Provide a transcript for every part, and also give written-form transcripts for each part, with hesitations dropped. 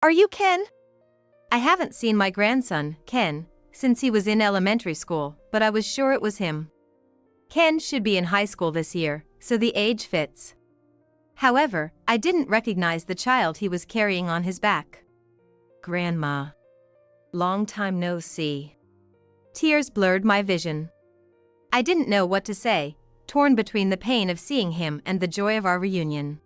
Are you Ken? I haven't seen my grandson, Ken, since he was in elementary school, but I was sure it was him. Ken should be in high school this year, so the age fits. However, I didn't recognize the child he was carrying on his back. Grandma. Long time no see. Tears blurred my vision. I didn't know what to say, torn between the pain of seeing him and the joy of our reunion.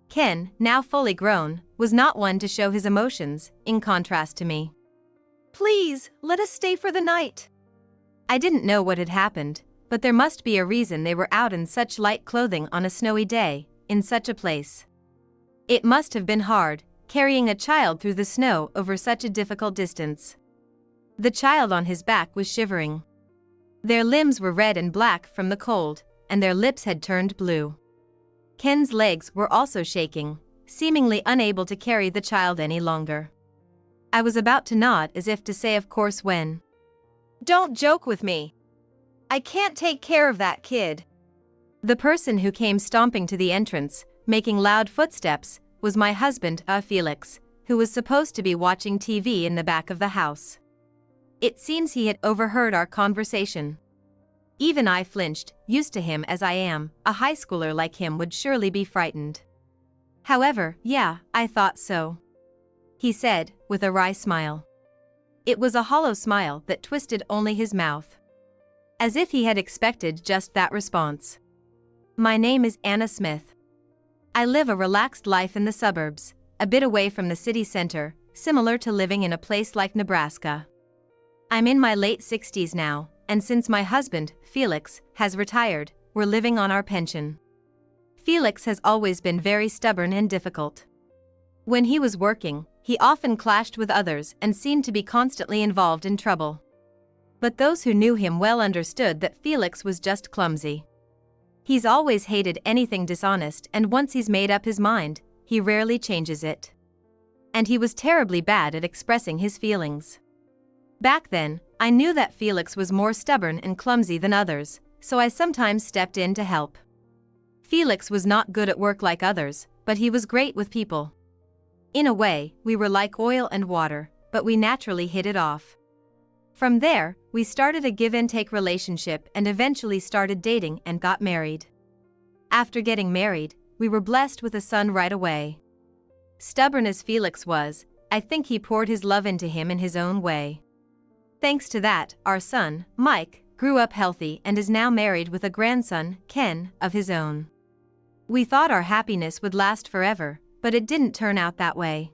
Ken, now fully grown, was not one to show his emotions, in contrast to me. Please, let us stay for the night. I didn't know what had happened, but there must be a reason they were out in such light clothing on a snowy day, in such a place. It must have been hard, carrying a child through the snow over such a difficult distance. The child on his back was shivering. Their limbs were red and black from the cold, and their lips had turned blue. Ken's legs were also shaking, seemingly unable to carry the child any longer. I was about to nod as if to say of course when. Don't joke with me. I can't take care of that kid. The person who came stomping to the entrance, making loud footsteps, was my husband, Felix, who was supposed to be watching TV in the back of the house. It seems he had overheard our conversation. Even I flinched, used to him as I am, a high schooler like him would surely be frightened. However, yeah, I thought so. He said, with a wry smile. It was a hollow smile that twisted only his mouth. As if he had expected just that response. My name is Anna Smith. I live a relaxed life in the suburbs, a bit away from the city center, similar to living in a place like Nebraska. I'm in my late 60s now, and since my husband, Felix, has retired, we're living on our pension. Felix has always been very stubborn and difficult. When he was working, he often clashed with others and seemed to be constantly involved in trouble. But those who knew him well understood that Felix was just clumsy. He's always hated anything dishonest, and once he's made up his mind, he rarely changes it. And he was terribly bad at expressing his feelings. Back then, I knew that Felix was more stubborn and clumsy than others, so I sometimes stepped in to help. Felix was not good at work like others, but he was great with people. In a way, we were like oil and water, but we naturally hit it off. From there, we started a give-and-take relationship and eventually started dating and got married. After getting married, we were blessed with a son right away. Stubborn as Felix was, I think he poured his love into him in his own way. Thanks to that, our son, Mike, grew up healthy and is now married with a grandson, Ken, of his own. We thought our happiness would last forever, but it didn't turn out that way.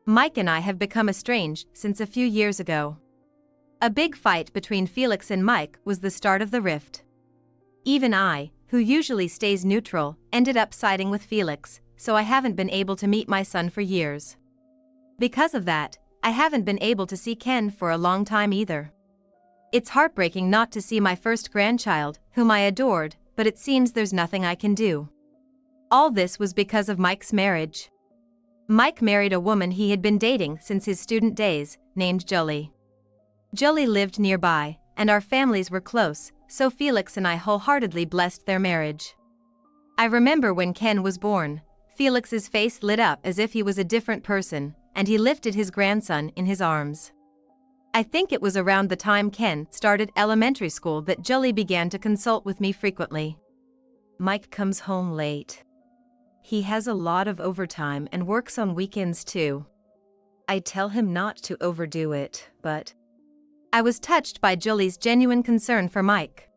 Mike and I have become estranged since a few years ago. A big fight between Felix and Mike was the start of the rift. Even I, who usually stays neutral, ended up siding with Felix, so I haven't been able to meet my son for years. Because of that, I haven't been able to see Ken for a long time either. It's heartbreaking not to see my first grandchild, whom I adored, but it seems there's nothing I can do. All this was because of Mike's marriage. Mike married a woman he had been dating since his student days, named Julie. Julie lived nearby, and our families were close, so Felix and I wholeheartedly blessed their marriage. I remember when Ken was born, Felix's face lit up as if he was a different person, and he lifted his grandson in his arms. I think it was around the time Ken started elementary school that Julie began to consult with me frequently. Mike comes home late. He has a lot of overtime and works on weekends too. I tell him not to overdo it, but I was touched by Julie's genuine concern for Mike.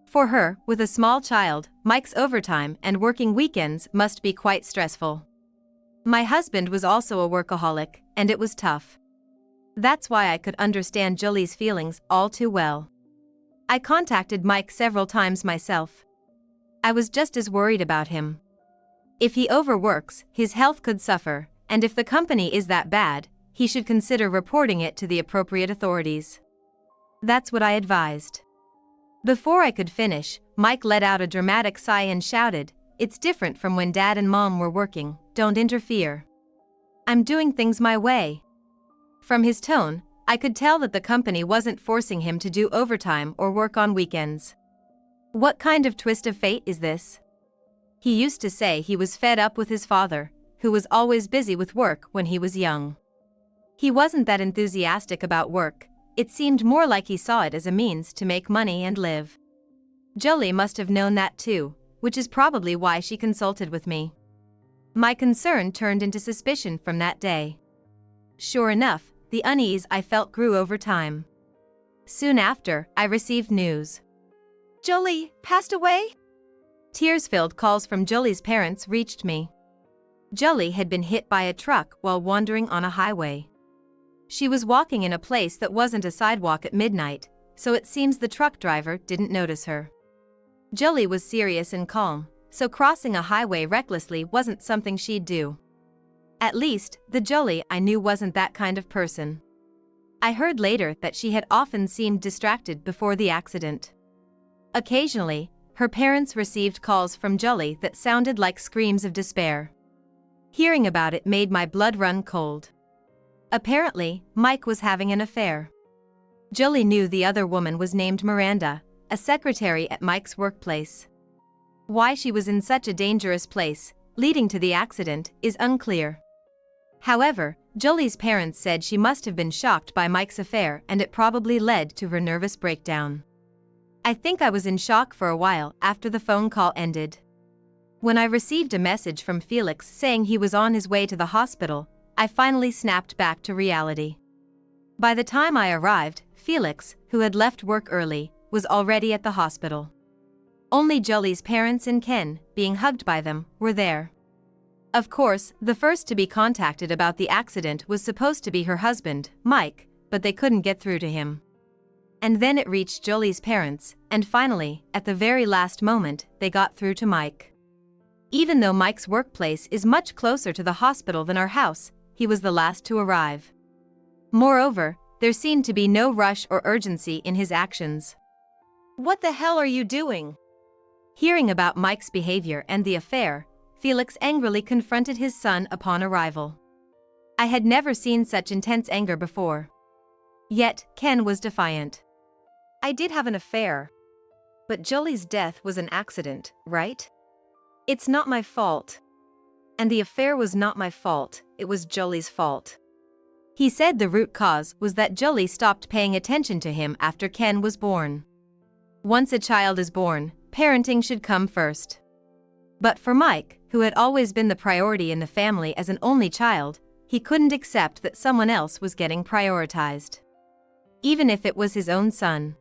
For her, with a small child, Mike's overtime and working weekends must be quite stressful. My husband was also a workaholic, and it was tough. That's why I could understand Julie's feelings all too well. I contacted Mike several times myself. I was just as worried about him. If he overworks, his health could suffer, and if the company is that bad, he should consider reporting it to the appropriate authorities. That's what I advised. Before I could finish, Mike let out a dramatic sigh and shouted, "It's different from when Dad and Mom were working, don't interfere. I'm doing things my way." From his tone, I could tell that the company wasn't forcing him to do overtime or work on weekends. What kind of twist of fate is this? He used to say he was fed up with his father, who was always busy with work when he was young. He wasn't that enthusiastic about work, it seemed more like he saw it as a means to make money and live. Jolie must have known that too, which is probably why she consulted with me. My concern turned into suspicion from that day. Sure enough, the unease I felt grew over time. Soon after, I received news. "Jolie passed away?" Tears-filled calls from Jolie's parents reached me. Jolie had been hit by a truck while wandering on a highway. She was walking in a place that wasn't a sidewalk at midnight, so it seems the truck driver didn't notice her. Jolie was serious and calm, so crossing a highway recklessly wasn't something she'd do. At least, the Jolie I knew wasn't that kind of person. I heard later that she had often seemed distracted before the accident. Occasionally, her parents received calls from Jolie that sounded like screams of despair. Hearing about it made my blood run cold. Apparently, Mike was having an affair. Jolie knew the other woman was named Miranda, a secretary at Mike's workplace. Why she was in such a dangerous place, leading to the accident, is unclear. However, Jolie's parents said she must have been shocked by Mike's affair and it probably led to her nervous breakdown. I think I was in shock for a while after the phone call ended. When I received a message from Felix saying he was on his way to the hospital, I finally snapped back to reality. By the time I arrived, Felix, who had left work early, was already at the hospital. Only Jolie's parents and Ken, being hugged by them, were there. Of course, the first to be contacted about the accident was supposed to be her husband, Mike, but they couldn't get through to him. And then it reached Jolie's parents, and finally, at the very last moment, they got through to Mike. Even though Mike's workplace is much closer to the hospital than our house, he was the last to arrive. Moreover, there seemed to be no rush or urgency in his actions. "What the hell are you doing?" Hearing about Mike's behavior and the affair, Felix angrily confronted his son upon arrival. I had never seen such intense anger before. Yet, Ken was defiant. "I did have an affair. But Jolie's death was an accident, right? It's not my fault. And the affair was not my fault, it was Jolie's fault." He said the root cause was that Jolie stopped paying attention to him after Ken was born. Once a child is born, parenting should come first. But for Mike, who had always been the priority in the family as an only child, he couldn't accept that someone else was getting prioritized. Even if it was his own son.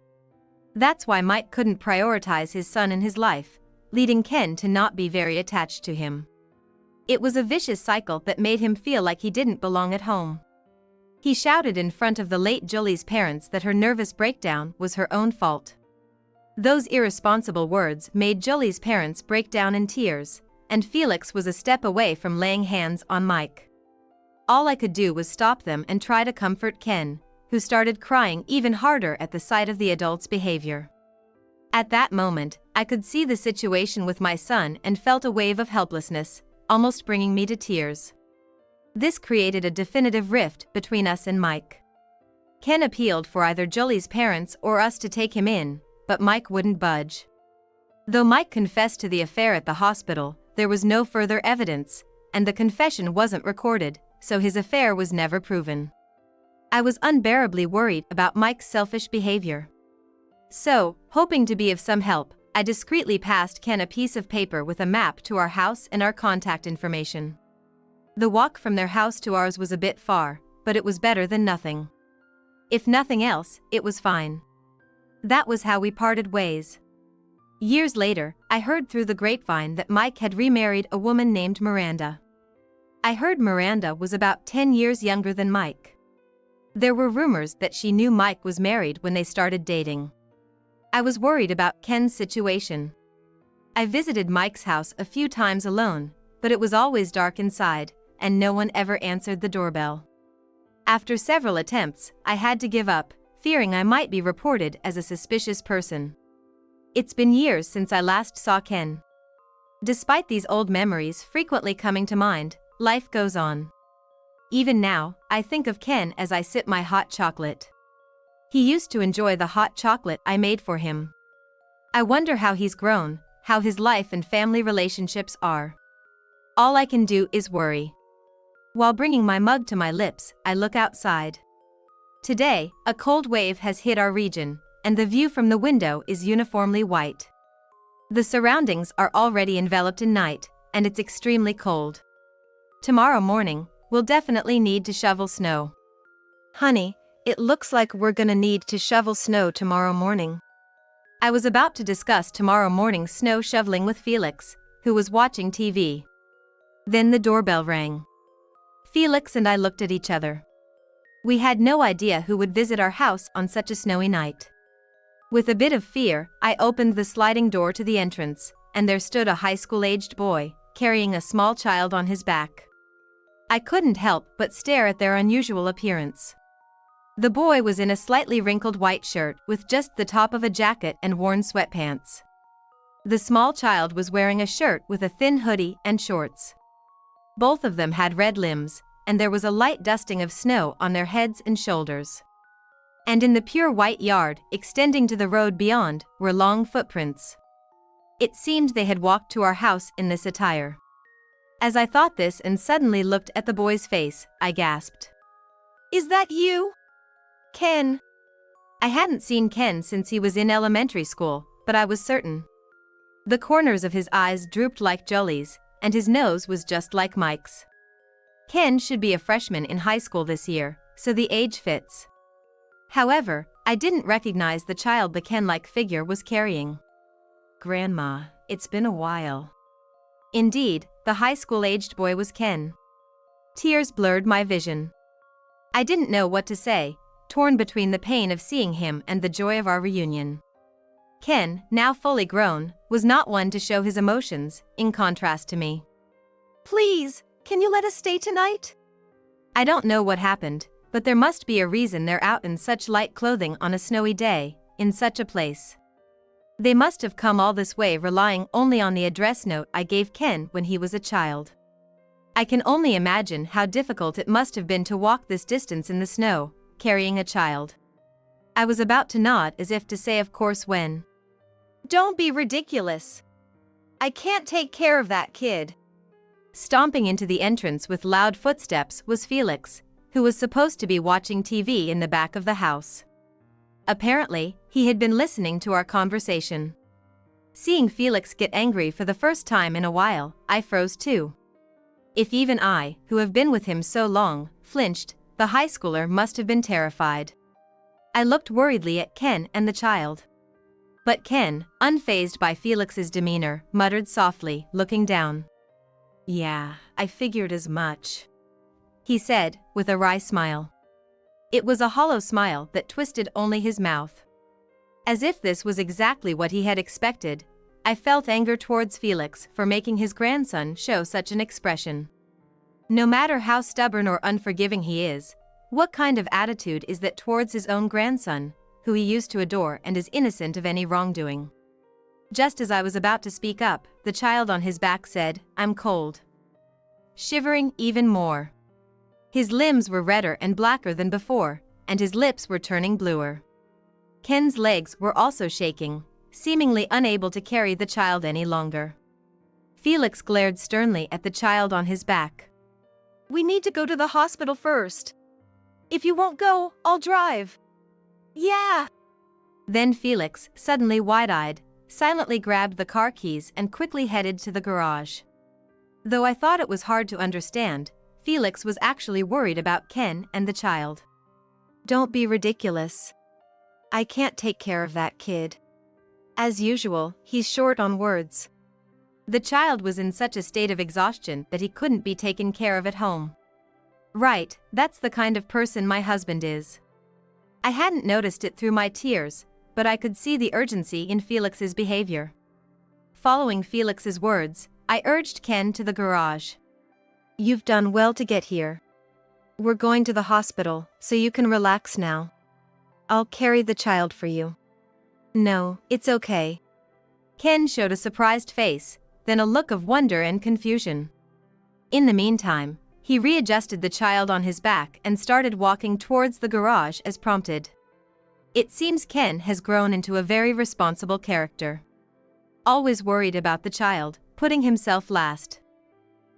That's why Mike couldn't prioritize his son in his life, leading Ken to not be very attached to him. It was a vicious cycle that made him feel like he didn't belong at home. He shouted in front of the late Jolie's parents that her nervous breakdown was her own fault. Those irresponsible words made Jolie's parents break down in tears, and Felix was a step away from laying hands on Mike. All I could do was stop them and try to comfort Ken, who started crying even harder at the sight of the adult's behavior. At that moment, I could see the situation with my son and felt a wave of helplessness, almost bringing me to tears. This created a definitive rift between us and Mike. Ken appealed for either Jolie's parents or us to take him in, but Mike wouldn't budge. Though Mike confessed to the affair at the hospital, there was no further evidence, and the confession wasn't recorded, so his affair was never proven. I was unbearably worried about Mike's selfish behavior. So, hoping to be of some help, I discreetly passed Ken a piece of paper with a map to our house and our contact information. The walk from their house to ours was a bit far, but it was better than nothing. If nothing else, it was fine. That was how we parted ways. Years later, I heard through the grapevine that Mike had remarried a woman named Miranda. I heard Miranda was about 10 years younger than Mike. There were rumors that she knew Mike was married when they started dating. I was worried about Ken's situation. I visited Mike's house a few times alone, but it was always dark inside, and no one ever answered the doorbell. After several attempts, I had to give up, fearing I might be reported as a suspicious person. It's been years since I last saw Ken. Despite these old memories frequently coming to mind, life goes on. Even now, I think of Ken as I sip my hot chocolate. He used to enjoy the hot chocolate I made for him. I wonder how he's grown, how his life and family relationships are. All I can do is worry. While bringing my mug to my lips, I look outside. Today, a cold wave has hit our region, and the view from the window is uniformly white. The surroundings are already enveloped in night, and it's extremely cold. Tomorrow morning, we'll definitely need to shovel snow. Honey, it looks like we're gonna need to shovel snow tomorrow morning. I was about to discuss tomorrow morning's snow shoveling with Felix, who was watching TV. Then the doorbell rang. Felix and I looked at each other. We had no idea who would visit our house on such a snowy night. With a bit of fear, I opened the sliding door to the entrance, and there stood a high school-aged boy, carrying a small child on his back. I couldn't help but stare at their unusual appearance. The boy was in a slightly wrinkled white shirt with just the top of a jacket and worn sweatpants. The small child was wearing a shirt with a thin hoodie and shorts. Both of them had red limbs, and there was a light dusting of snow on their heads and shoulders. And in the pure white yard, extending to the road beyond, were long footprints. It seemed they had walked to our house in this attire. As I thought this and suddenly looked at the boy's face, I gasped. "Is that you? Ken?" I hadn't seen Ken since he was in elementary school, but I was certain. The corners of his eyes drooped like Jolie's, and his nose was just like Mike's. Ken should be a freshman in high school this year, so the age fits. However, I didn't recognize the child the Ken-like figure was carrying. "Grandma, it's been a while." Indeed, the high school-aged boy was Ken. Tears blurred my vision. I didn't know what to say, torn between the pain of seeing him and the joy of our reunion. Ken, now fully grown, was not one to show his emotions, in contrast to me. "Please, can you let us stay tonight?" I don't know what happened, but there must be a reason they're out in such light clothing on a snowy day, in such a place. They must have come all this way relying only on the address note I gave Ken when he was a child. I can only imagine how difficult it must have been to walk this distance in the snow, carrying a child. I was about to nod as if to say of course when. "Don't be ridiculous. I can't take care of that kid." Stomping into the entrance with loud footsteps was Felix, who was supposed to be watching TV in the back of the house. Apparently, he had been listening to our conversation. Seeing Felix get angry for the first time in a while, I froze too. If even I, who have been with him so long, flinched, the high schooler must have been terrified. I looked worriedly at Ken and the child. But Ken, unfazed by Felix's demeanor, muttered softly, looking down. "Yeah, I figured as much," he said, with a wry smile. It was a hollow smile that twisted only his mouth. As if this was exactly what he had expected, I felt anger towards Felix for making his grandson show such an expression. No matter how stubborn or unforgiving he is, what kind of attitude is that towards his own grandson, who he used to adore and is innocent of any wrongdoing? Just as I was about to speak up, the child on his back said, "I'm cold." Shivering even more. His limbs were redder and blacker than before, and his lips were turning bluer. Ken's legs were also shaking, seemingly unable to carry the child any longer. Felix glared sternly at the child on his back. "We need to go to the hospital first. If you won't go, I'll drive." "Yeah." Then Felix, suddenly wide-eyed, silently grabbed the car keys and quickly headed to the garage. Though I thought it was hard to understand, Felix was actually worried about Ken and the child. "Don't be ridiculous. I can't take care of that kid." As usual, he's short on words. The child was in such a state of exhaustion that he couldn't be taken care of at home. Right, that's the kind of person my husband is. I hadn't noticed it through my tears, but I could see the urgency in Felix's behavior. Following Felix's words, I urged Ken to the garage. "You've done well to get here. We're going to the hospital, so you can relax now. I'll carry the child for you." "No, it's okay." Ken showed a surprised face, then a look of wonder and confusion. In the meantime, he readjusted the child on his back and started walking towards the garage as prompted. It seems Ken has grown into a very responsible character. Always worried about the child, putting himself last.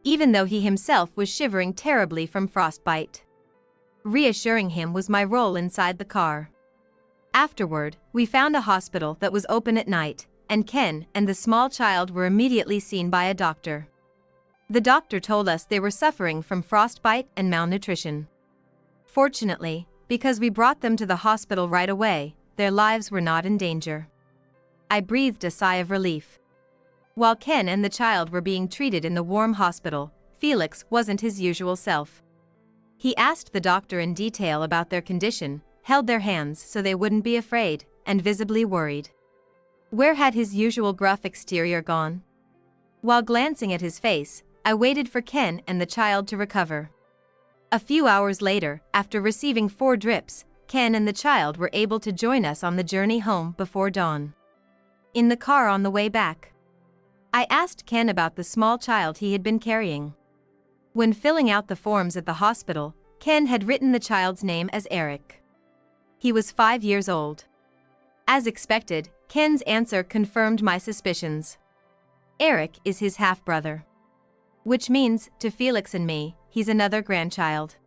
even though he himself was shivering terribly from frostbite. Reassuring him was my role inside the car. Afterward, we found a hospital that was open at night, and Ken and the small child were immediately seen by a doctor. The doctor told us they were suffering from frostbite and malnutrition. Fortunately, because we brought them to the hospital right away, their lives were not in danger. I breathed a sigh of relief. While Ken and the child were being treated in the warm hospital, Felix wasn't his usual self. He asked the doctor in detail about their condition, held their hands so they wouldn't be afraid, and visibly worried. Where had his usual gruff exterior gone? While glancing at his face, I waited for Ken and the child to recover. A few hours later, after receiving 4 drips, Ken and the child were able to join us on the journey home before dawn. In the car on the way back, I asked Ken about the small child he had been carrying. When filling out the forms at the hospital, Ken had written the child's name as Eric. He was 5 years old. As expected, Ken's answer confirmed my suspicions. Eric is his half-brother. Which means, to Felix and me, he's another grandchild.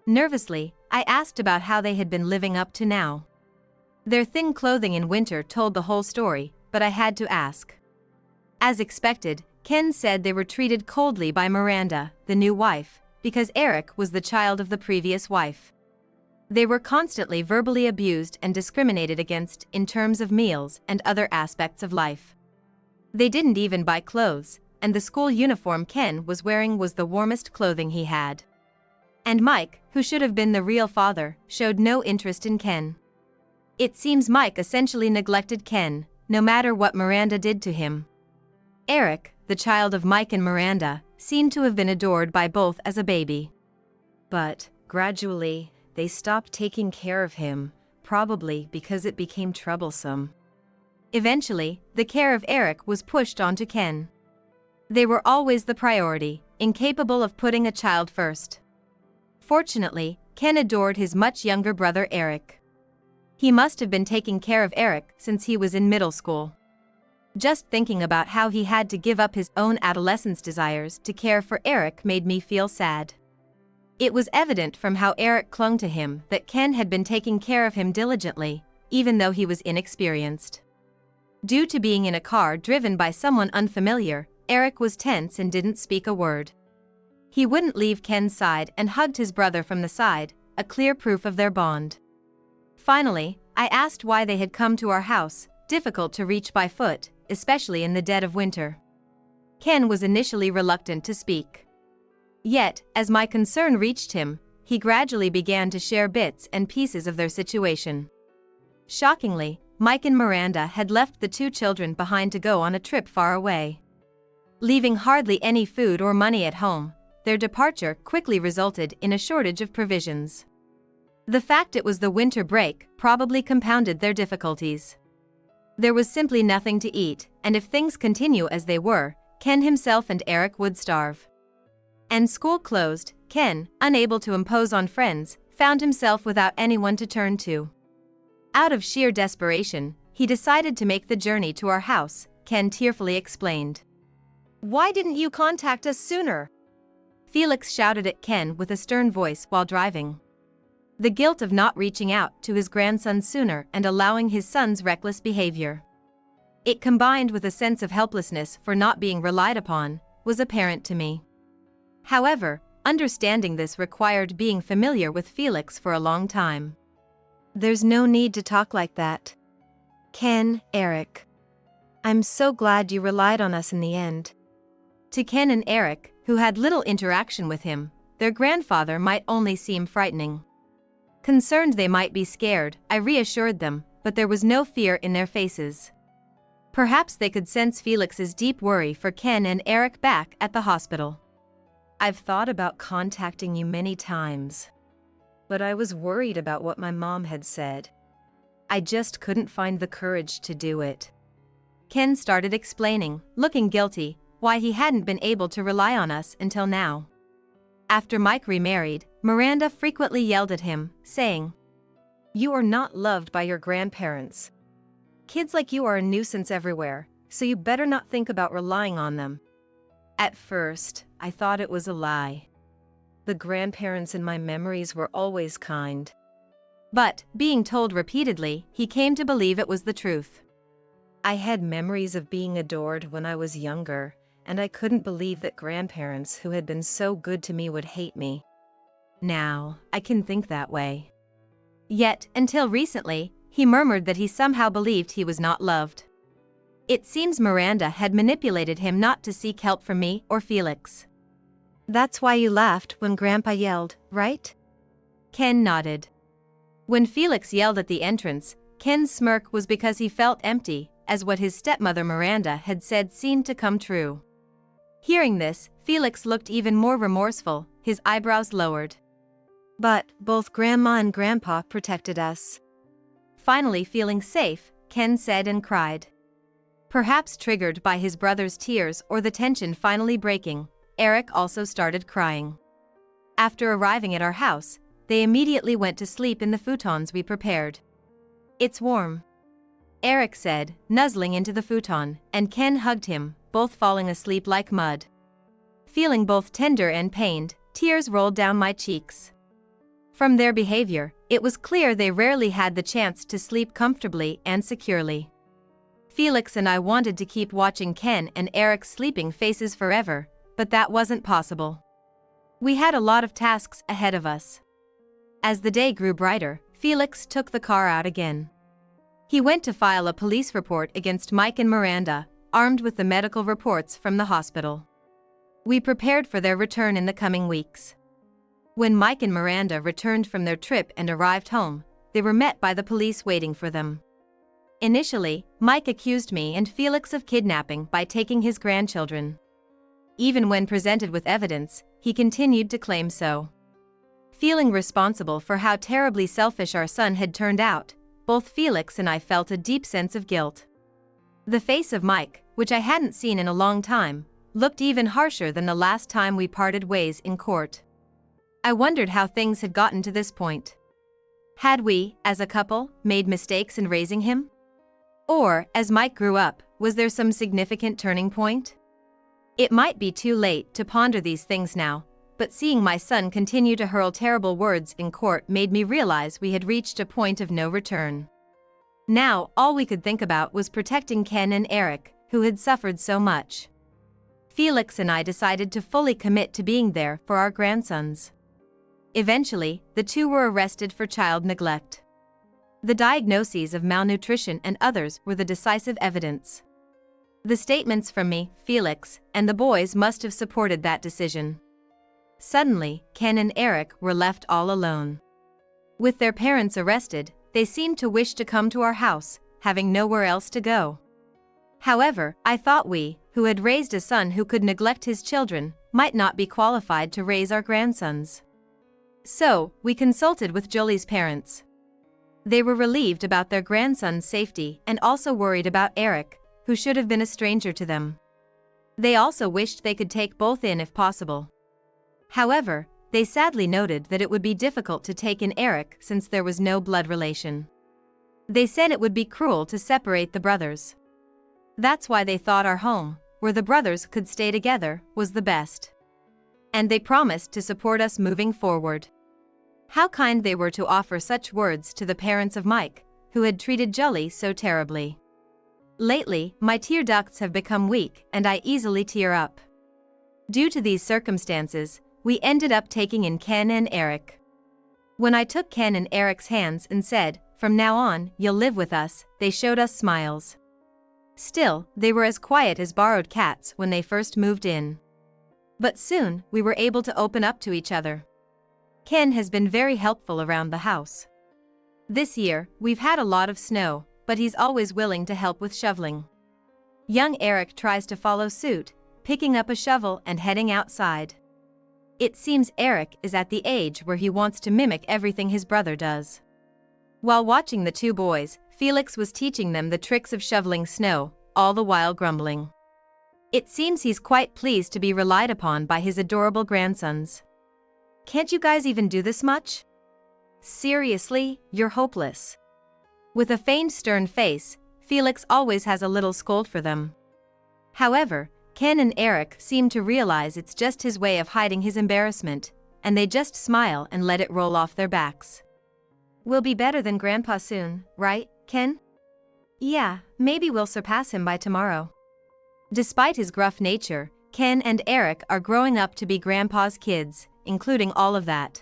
Nervously, I asked about how they had been living up to now. Their thin clothing in winter told the whole story, but I had to ask. As expected, Ken said they were treated coldly by Miranda, the new wife, because Eric was the child of the previous wife. They were constantly verbally abused and discriminated against in terms of meals and other aspects of life. They didn't even buy clothes, and the school uniform Ken was wearing was the warmest clothing he had. And Mike, who should have been the real father, showed no interest in Ken. It seems Mike essentially neglected Ken, no matter what Miranda did to him. Eric, the child of Mike and Miranda, seemed to have been adored by both as a baby. But, gradually, they stopped taking care of him, probably because it became troublesome. Eventually, the care of Eric was pushed onto Ken. They were always the priority, incapable of putting a child first. Fortunately, Ken adored his much younger brother Eric. He must have been taking care of Eric since he was in middle school. Just thinking about how he had to give up his own adolescence desires to care for Eric made me feel sad. It was evident from how Eric clung to him that Ken had been taking care of him diligently, even though he was inexperienced. Due to being in a car driven by someone unfamiliar, Eric was tense and didn't speak a word. He wouldn't leave Ken's side and hugged his brother from the side, a clear proof of their bond. Finally, I asked why they had come to our house, difficult to reach by foot, especially in the dead of winter. Ken was initially reluctant to speak. Yet, as my concern reached him, he gradually began to share bits and pieces of their situation. Shockingly, Mike and Miranda had left the 2 children behind to go on a trip far away. Leaving hardly any food or money at home, their departure quickly resulted in a shortage of provisions. The fact it was the winter break probably compounded their difficulties. There was simply nothing to eat, and if things continue as they were, Ken himself and Eric would starve. And school closed, Ken, unable to impose on friends, found himself without anyone to turn to. Out of sheer desperation, he decided to make the journey to our house, Ken tearfully explained. "Why didn't you contact us sooner?" Felix shouted at Ken with a stern voice while driving. The guilt of not reaching out to his grandson sooner and allowing his son's reckless behavior. It combined with a sense of helplessness for not being relied upon, was apparent to me. However, understanding this required being familiar with Felix for a long time. "There's no need to talk like that. Ken, Eric. I'm so glad you relied on us in the end." To Ken and Eric, who had little interaction with him, their grandfather might only seem frightening. Concerned they might be scared, I reassured them, but there was no fear in their faces. Perhaps they could sense Felix's deep worry for Ken and Eric back at the hospital. "I've thought about contacting you many times, but I was worried about what my mom had said. I just couldn't find the courage to do it." Ken started explaining, looking guilty, why he hadn't been able to rely on us until now. After Mike remarried, Miranda frequently yelled at him, saying, "You are not loved by your grandparents. Kids like you are a nuisance everywhere, so you better not think about relying on them." At first, I thought it was a lie. The grandparents in my memories were always kind. But, being told repeatedly, he came to believe it was the truth. I had memories of being adored when I was younger, and I couldn't believe that grandparents who had been so good to me would hate me. Now, I can think that way. Yet, until recently, he murmured that he somehow believed he was not loved. It seems Miranda had manipulated him not to seek help from me or Felix. That's why you laughed when Grandpa yelled, right? Ken nodded. When Felix yelled at the entrance, Ken's smirk was because he felt empty, as what his stepmother Miranda had said seemed to come true. Hearing this, Felix looked even more remorseful, his eyebrows lowered. But both Grandma and Grandpa protected us. Finally feeling safe, Ken said and cried. Perhaps triggered by his brother's tears or the tension finally breaking, Eric also started crying. After arriving at our house, they immediately went to sleep in the futons we prepared. It's warm, Eric said, nuzzling into the futon, and Ken hugged him, both falling asleep like mud. Feeling both tender and pained, tears rolled down my cheeks. From their behavior, it was clear they rarely had the chance to sleep comfortably and securely. Felix and I wanted to keep watching Ken and Eric's sleeping faces forever, but that wasn't possible. We had a lot of tasks ahead of us. As the day grew brighter, Felix took the car out again. He went to file a police report against Mike and Miranda, armed with the medical reports from the hospital. We prepared for their return in the coming weeks. When Mike and Miranda returned from their trip and arrived home, they were met by the police waiting for them. Initially, Mike accused me and Felix of kidnapping by taking his grandchildren. Even when presented with evidence, he continued to claim so. Feeling responsible for how terribly selfish our son had turned out, both Felix and I felt a deep sense of guilt. The face of Mike, which I hadn't seen in a long time, looked even harsher than the last time we parted ways in court. I wondered how things had gotten to this point. Had we, as a couple, made mistakes in raising him? Or, as Mike grew up, was there some significant turning point? It might be too late to ponder these things now, but seeing my son continue to hurl terrible words in court made me realize we had reached a point of no return. Now, all we could think about was protecting Ken and Eric, who had suffered so much. Felix and I decided to fully commit to being there for our grandsons. Eventually, the two were arrested for child neglect. The diagnoses of malnutrition and others were the decisive evidence. The statements from me, Felix, and the boys must have supported that decision. Suddenly, Ken and Eric were left all alone. With their parents arrested, they seemed to wish to come to our house, having nowhere else to go. However, I thought we, who had raised a son who could neglect his children, might not be qualified to raise our grandsons. So, we consulted with Jolie's parents. They were relieved about their grandson's safety and also worried about Eric, who should have been a stranger to them. They also wished they could take both in if possible. However, they sadly noted that it would be difficult to take in Eric since there was no blood relation. They said it would be cruel to separate the brothers. That's why they thought our home, where the brothers could stay together, was the best. And they promised to support us moving forward. How kind they were to offer such words to the parents of Mike, who had treated Jolie so terribly. Lately, my tear ducts have become weak and I easily tear up. Due to these circumstances, we ended up taking in Ken and Eric. When I took Ken and Eric's hands and said, "From now on, you'll live with us," they showed us smiles. Still, they were as quiet as borrowed cats when they first moved in. But soon, we were able to open up to each other. Ken has been very helpful around the house. This year, we've had a lot of snow, but he's always willing to help with shoveling. Young Eric tries to follow suit, picking up a shovel and heading outside. It seems Eric is at the age where he wants to mimic everything his brother does. While watching the two boys, Felix was teaching them the tricks of shoveling snow, all the while grumbling. It seems he's quite pleased to be relied upon by his adorable grandsons. "Can't you guys even do this much? Seriously, you're hopeless." With a feigned stern face, Felix always has a little scold for them. However, Ken and Eric seem to realize it's just his way of hiding his embarrassment, and they just smile and let it roll off their backs. We'll be better than Grandpa soon, right, Ken? Yeah, maybe we'll surpass him by tomorrow. Despite his gruff nature, Ken and Eric are growing up to be Grandpa's kids, including all of that.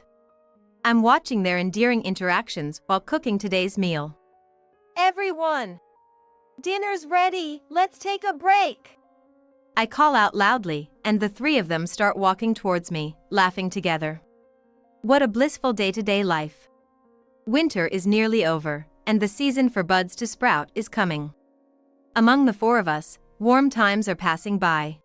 I'm watching their endearing interactions while cooking today's meal. Everyone! Dinner's ready, let's take a break! I call out loudly, and the three of them start walking towards me, laughing together. What a blissful day-to-day life. Winter is nearly over, and the season for buds to sprout is coming. Among the four of us, warm times are passing by.